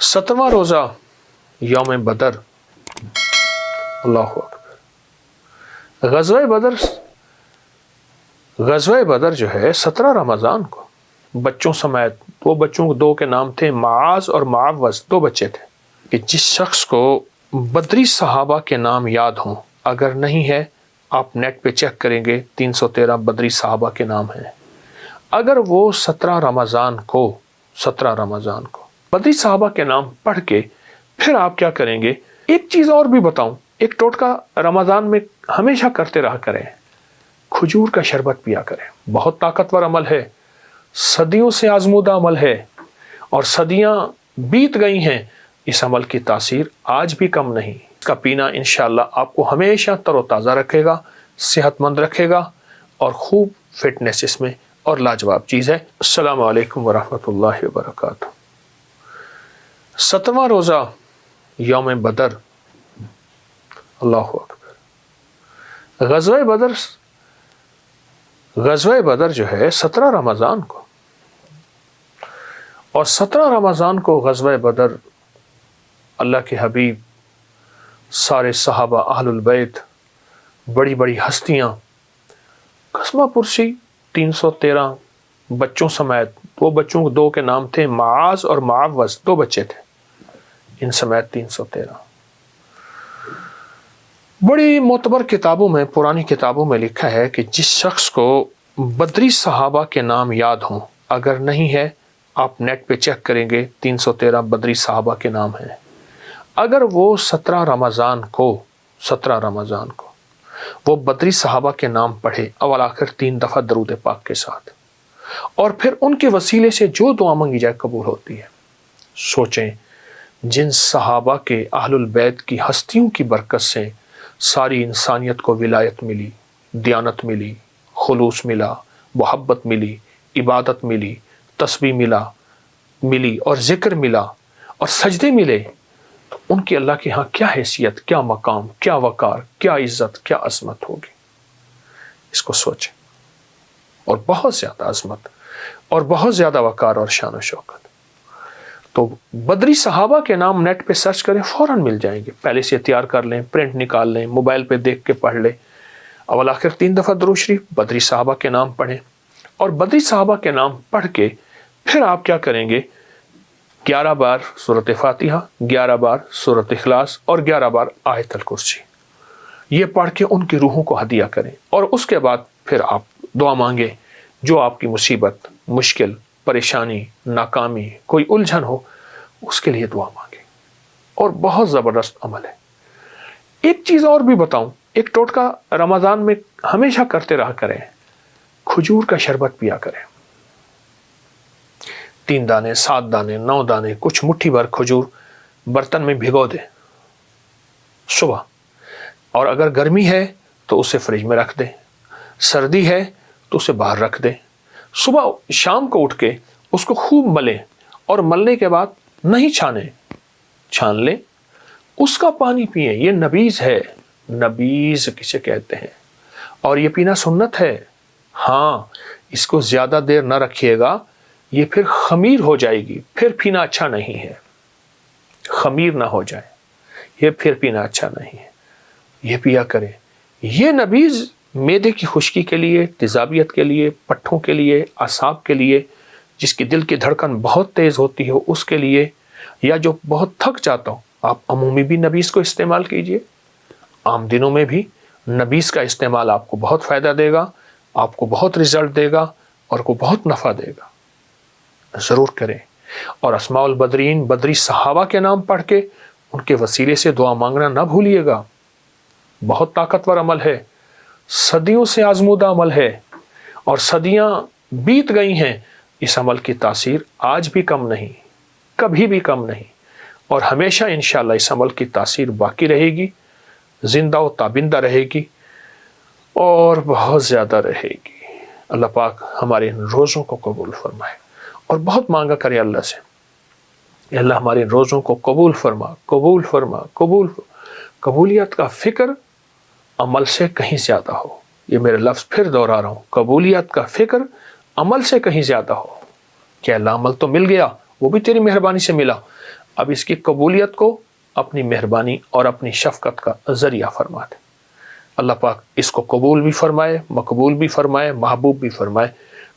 17वां रोज़ा यौम बदर। अल्लाहु अकबर। ग़ज़वा बदर जो है 17 रमज़ान को बच्चों समेत दो के नाम थे, माज और मावज, 2 बच्चे थे। कि जिस शख्स को बदरी सहाबा के नाम याद हों, अगर नहीं है आप नेट पे चेक करेंगे, 313 बदरी सहाबा के नाम हैं। अगर वो 17 रमज़ान को बदरी सहाबा के नाम पढ़ के फिर आप क्या करेंगे, एक चीज़ और भी बताऊं, एक टोटका रमज़ान में हमेशा करते रहा करें, खजूर का शरबत पिया करें। बहुत ताकतवर अमल है, सदियों से आजमूदा अमल है और सदियां बीत गई हैं, इस अमल की तासीर आज भी कम नहीं। इसका पीना इंशाअल्लाह आपको हमेशा तरोताज़ा रखेगा, सेहतमंद रखेगा और खूब फिटनेस इसमें और लाजवाब चीज़ है। अस्सलामु अलैकुम वरहमतुल्लाहि वबरकातुहू। 17वां रोज़ा यौम बदर। अल्लाहु अकबर। ग़ज़वा बदर जो है 17 रमज़ान को, और 17 रमज़ान को ग़ज़वा बदर अल्लाह के हबीब, सारे सहाबा, अहलुल बैत, बड़ी बड़ी हस्तियाँ, कसमा पुरसी 313 बच्चों समेत, 2 के नाम थे, माज और मावज, 2 बच्चे थे, इन समेत 313। बड़ी मोतबर किताबों में, पुरानी किताबों में लिखा है कि जिस शख्स को बदरी सहाबा के नाम याद हों, अगर नहीं है आप नेट पे चेक करेंगे, 313 बदरी सहाबा के नाम हैं। अगर वो 17 रमज़ान को वो बदरी सहाबा के नाम पढ़े, अवल आखिर 3 दफ़ा दरूद पाक के साथ, और फिर उनके वसीले से जो दुआ मांगी जाए कबूल होती है। सोचें, जिन सहाबा के, अहलुल बैत की हस्तियों की बरकत से सारी इंसानियत को विलायत मिली, दियानत मिली, खुलूस मिला, मोहब्बत मिली, इबादत मिली, तस्बीह मिली और ज़िक्र मिला और सजदे मिले, तो उनकी अल्लाह के यहाँ क्या हैसियत, क्या मकाम, क्या वकार, क्या इज़्ज़त, क्या अज़मत होगी। इसको सोचें। और बहुत ज़्यादा अज़मत और बहुत ज़्यादा वकार और शान व शौकत। तो बदरी सहाबा के नाम नेट पे सर्च करें, फ़ौरन मिल जाएंगे। पहले से तैयार कर लें, प्रिंट निकाल लें, मोबाइल पे देख के पढ़ लें। अवल आखिर 3 दफ़ा दुरूद शरीफ बदरी सहाबा के नाम पढ़ें, और बदरी सहाबा के नाम पढ़ के फिर आप क्या करेंगे, 11 बार सूरत फातिहा, 11 बार सूरत इखलास और 11 बार आयतल कुर्सी, ये पढ़ के उनकी रूहों को हदिया करें। और उसके बाद फिर आप दुआ मांगे, जो आपकी मुसीबत, मुश्किल, परेशानी, नाकामी, कोई उलझन हो, उसके लिए दुआ मांगे। और बहुत ज़बरदस्त अमल है। एक चीज़ और भी बताऊं, एक टोटका रमज़ान में हमेशा करते रहा करें, खजूर का शरबत पिया करें। 3 दाने, 7 दाने, 9 दाने, कुछ मुट्ठी भर खजूर बर्तन में भिगो दें सुबह, और अगर गर्मी है तो उसे फ्रिज में रख दें, सर्दी है तो उसे बाहर रख दें। सुबह शाम को उठ के उसको खूब मलें, और मलने के बाद नहीं छान लें, उसका पानी पिएं। ये नबीज़ है, नबीज़ किसे कहते हैं, और ये पीना सुन्नत है। हाँ, इसको ज़्यादा देर ना रखिएगा, ये फिर खमीर हो जाएगी, फिर पीना अच्छा नहीं है। खमीर ना हो जाए, ये फिर पीना अच्छा नहीं है। ये पिया करें। ये नबीज़ मैदे की खुश्की के लिए, तेज़ाबियत के लिए, पट्ठों के लिए, आसाब के लिए, जिसकी दिल की धड़कन बहुत तेज़ होती हो उसके लिए, या जो बहुत थक जाता हो, आप अमूमी भी नबीज़ को इस्तेमाल कीजिए। आम दिनों में भी नबीज़ का इस्तेमाल आपको बहुत फ़ायदा देगा, आपको बहुत रिज़ल्ट देगा और को बहुत नफ़ा देगा। ज़रूर करें। और अस्माउल बदरीन, बदरी सहाबा के नाम पढ़ के उनके वसीले से दुआ मांगना ना भूलिएगा। बहुत ताकतवर अमल है, सदियों से आजमूदा अमल है और सदियां बीत गई हैं, इस अमल की तासीर आज भी कम नहीं, कभी भी कम नहीं, और हमेशा इंशाअल्लाह इस अमल की तासीर बाकी रहेगी, जिंदा व ताबिंदा रहेगी और बहुत ज़्यादा रहेगी। अल्लाह पाक हमारे इन रोज़ों को कबूल फरमाए। और बहुत मांगा करें अल्लाह से, अल्लाह हमारे रोज़ों को कबूल फरमा, कबूल फरमा, कबूलियत का फ़िक्र अमल से कहीं ज़्यादा हो। ये मेरे लफ्ज़ फिर दोहरा रहा हूँ, कबूलियत का फ़िक्र अमल से कहीं ज़्यादा हो। क्या अल्लाह, अमल तो मिल गया, वो भी तेरी मेहरबानी से मिला, अब इसकी कबूलियत को अपनी मेहरबानी और अपनी शफकत का ज़रिया फरमा दे। अल्लाह पाक इसको कबूल भी फरमाए, मकबूल भी फरमाए, महबूब भी फरमाए।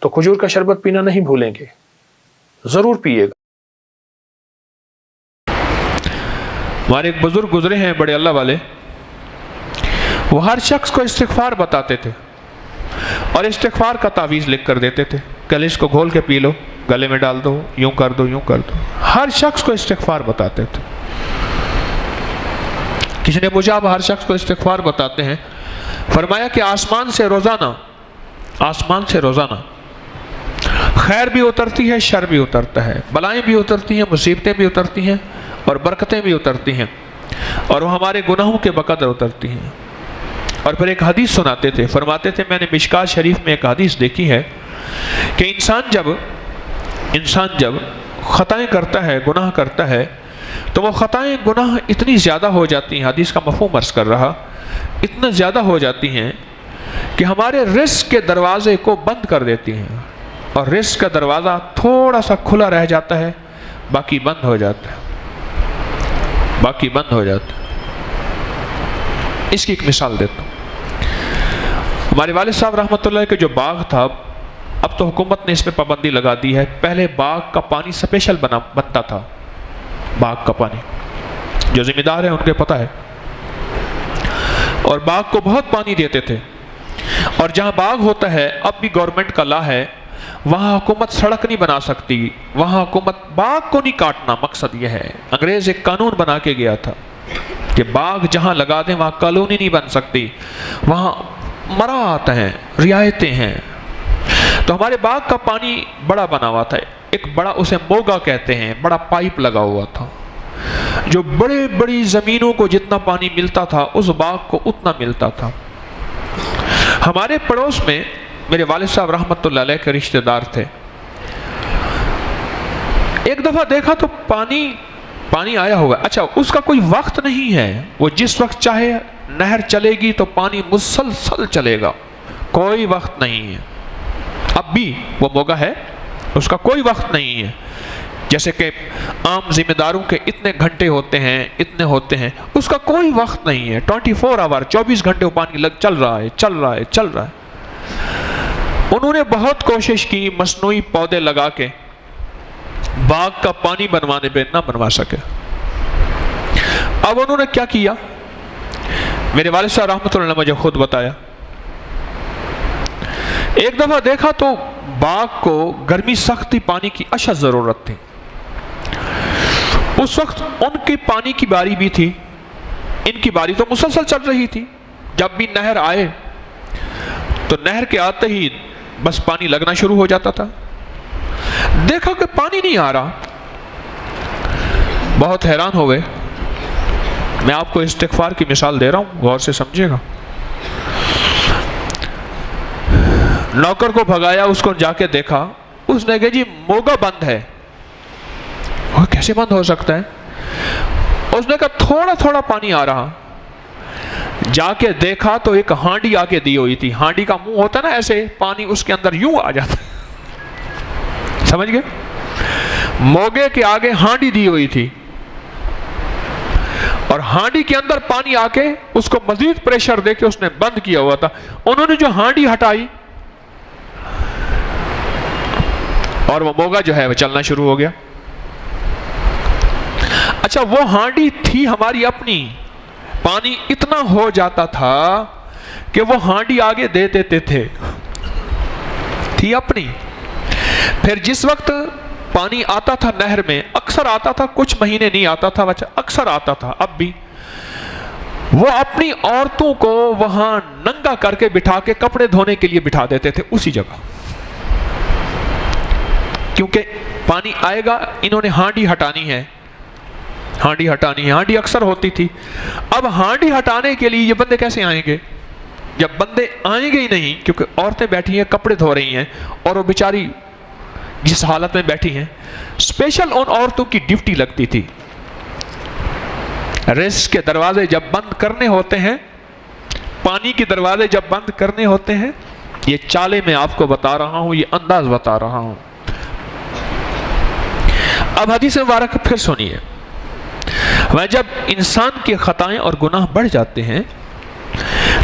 तो खजूर का शरबत पीना नहीं भूलेंगे, ज़रूर पिएगा। हमारे एक बुजुर्ग गुजरे हैं बड़े अल्लाह वाले, वो हर शख्स को इस्तिग़फ़ार बताते थे और इस्तिग़फ़ार का तावीज़ लिख कर देते थे, कल इसको घोल के पी लो, गले में डाल दो, यूं कर दो, यूं कर दो। हर शख्स को इस्तिग़फ़ार बताते थे। किसी ने पूछा आप हर शख्स को इस्तिग़फ़ार बताते हैं? फरमाया कि आसमान से रोज़ाना खैर भी उतरती है, शर भी उतरता है, बलाएं भी उतरती हैं, मुसीबतें भी उतरती हैं और बरकतें भी उतरती हैं, और वो हमारे गुनाहों के बकदर उतरती हैं। और फिर एक हदीस सुनाते थे, फरमाते थे मैंने मिशकात शरीफ में एक हदीस देखी है कि इंसान जब ख़ताएँ करता है, गुनाह करता है, तो वो ख़ताएँ गुनाह इतनी ज़्यादा हो जाती हैं, हदीस का मफ़हूम अर्ज़ कर रहा, इतना ज़्यादा हो जाती हैं कि हमारे रिज़्क़ के दरवाज़े को बंद कर देती हैं, और रिज़्क़ का दरवाज़ा थोड़ा सा खुला रह जाता है, बाकी बंद हो जाता है। इसकी एक मिसाल देता हूँ। हमारे वालिद साहब रहमतुल्लाह के जो बाग था, अब तो हुकूमत ने इस पर पाबंदी लगा दी है, पहले बाग का पानी स्पेशल बनता था। बाग का पानी जो जिम्मेदार है उनके पता है, और बाग को बहुत पानी देते थे। और जहाँ बाग होता है, अब भी गवर्नमेंट का लॉ है, वहाँ हुकूमत सड़क नहीं बना सकती, वहाँ हुकूमत बाग को नहीं काटना। मकसद यह है, अंग्रेज़ एक कानून बना के गया था कि बाग जहाँ लगा दें वहाँ कॉलोनी नहीं बन सकती, वहाँ मराहत हैं, रियायतें हैं। तो हमारे बाग का पानी बड़ा बना हुआ था, एक बड़ा, उसे मोगा कहते हैं, बड़ा पाइप लगा हुआ था, जो बड़े बड़ी ज़मीनों को जितना पानी मिलता था उस बाग को उतना मिलता था। हमारे पड़ोस में मेरे वालिद साहब रहमतुल्लाह अलैह के रिश्तेदार थे। एक दफ़ा देखा तो पानी आया होगा, अच्छा उसका कोई वक्त नहीं है, वो जिस वक्त चाहे नहर चलेगी तो पानी मुसलसल चलेगा, कोई वक्त नहीं है। अब भी वो मोगा है, उसका कोई वक्त नहीं है। जैसे कि आम जिम्मेदारों के इतने घंटे होते हैं, उसका कोई वक्त नहीं है। 24 आवर 24 घंटे वो पानी चल रहा है। उन्होंने बहुत कोशिश की, मसनूई पौधे लगा के बाग का पानी बनवाने पे ना बनवा सके। अब उन्होंने क्या किया, मेरे वालिद साहब रहमतुल्लाह ने मुझे खुद बताया। एक दफा देखा तो बाग को गर्मी सख्त थी, पानी की अशद जरूरत थी। उस वक्त उनकी पानी की बारी भी थी, इनकी बारी तो मुसलसल चल रही थी। जब भी नहर आए तो नहर के आते ही बस पानी लगना शुरू हो जाता था। देखा कि पानी नहीं आ रहा, बहुत हैरान हो गए। मैं आपको इस्तिग़फ़ार की मिसाल दे रहा हूं, गौर से समझिएगा। नौकर को भगाया, उसको जाके देखा, उसने कहा जी मोगा बंद है। वो कैसे बंद हो सकता है? उसने कहा थोड़ा थोड़ा पानी आ रहा। जाके देखा तो एक हांडी आके दी हुई थी। हांडी का मुंह होता ना ऐसे, पानी उसके अंदर यूं आ जाता, समझ गए? मोगे के आगे हांडी दी हुई थी और हांडी के अंदर पानी आके उसको मजीद प्रेशर देके उसने बंद किया हुआ था। उन्होंने जो हांडी हटाई और वो मोगा जो है वो चलना शुरू हो गया। अच्छा, वो हांडी थी हमारी अपनी, पानी इतना हो जाता था कि वो हांडी आगे दे देते थे, थी अपनी। फिर जिस वक्त पानी आता था नहर में, अक्सर आता था, कुछ महीने नहीं आता था, अक्सर आता था, अब भी वो अपनी औरतों को वहां नंगा करके बिठा के कपड़े धोने के लिए बिठा देते थे उसी जगह, क्योंकि पानी आएगा, इन्होंने हांडी हटानी है। हांडी अक्सर होती थी। अब हांडी हटाने के लिए ये बंदे कैसे आएंगे? जब बंदे आएंगे ही नहीं, क्योंकि औरतें बैठी हैं, कपड़े धो रही हैं, और वो बेचारी जिस हालत में बैठी हैं, स्पेशल उन औरतों की ड्यूटी लगती थी। रिज़्क़ के दरवाजे जब बंद करने होते हैं, पानी के दरवाजे जब बंद करने होते हैं, ये चाले मैं आपको बता रहा हूं, ये अंदाज बता रहा हूं। अब हदीस मुबारक फिर सुनिए। وہ جب انسان کی خطائیں اور گناہ بڑھ جاتے ہیں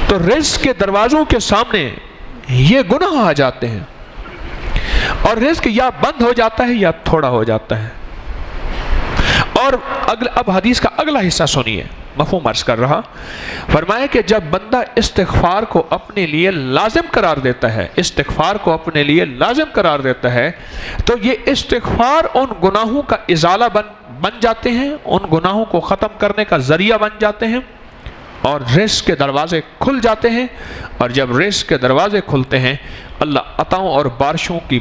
تو رزق کے دروازوں کے سامنے یہ گناہ آ جاتے ہیں، اور رزق یا بند ہو جاتا ہے یا تھوڑا ہو جاتا ہے۔ اور اب حدیث کا اگلا حصہ سنیے، مفہوم عرض کر رہا، فرمایا کہ جب بندہ استغفار کو اپنے لیے لازم قرار دیتا ہے، استغفار کو اپنے لیے لازم قرار دیتا ہے، تو یہ استغفار ان گناہوں کا ازالہ بن جاتے ہیں، ان گناہوں کو ختم کرنے کا ذریعہ بن جاتے ہیں، اور رزق کے دروازے کھل جاتے ہیں۔ اور جب رزق کے دروازے کھلتے ہیں، اللہ عطاؤں اور بارشوں کی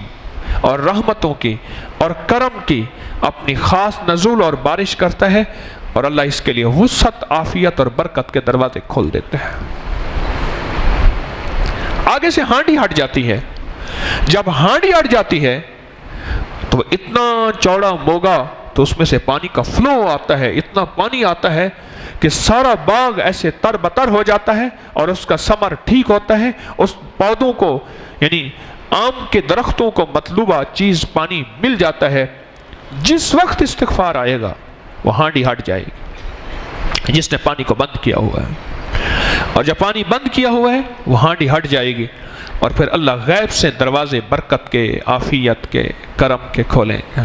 اور رحمتوں کی اور کرم کی اپنی خاص نزول اور بارش کرتا ہے، اور اللہ اس کے لیے وسعت، عافیت اور برکت کے دروازے کھول دیتے ہیں۔ آگے سے ہانڈی ہٹ جاتی ہے، جب ہانڈی ہٹ جاتی ہے تو اتنا چوڑا موگا، تو اس میں سے پانی کا فلو آتا ہے، اتنا پانی آتا ہے کہ سارا باغ ایسے تر بتر ہو جاتا ہے، اور اس کا ثمر ٹھیک ہوتا ہے، اس پودوں کو یعنی آم کے درختوں کو مطلوبہ چیز پانی مل جاتا ہے۔ جس وقت استغفار آئے گا وہ ہانڈی ہٹ جائے گی جس نے پانی کو بند کیا ہوا ہے، اور جب پانی بند کیا ہوا ہے وہ ہانڈی ہٹ جائے گی، اور پھر اللہ غیب سے دروازے برکت کے، عافیت کے، کرم کے کھولیں گے۔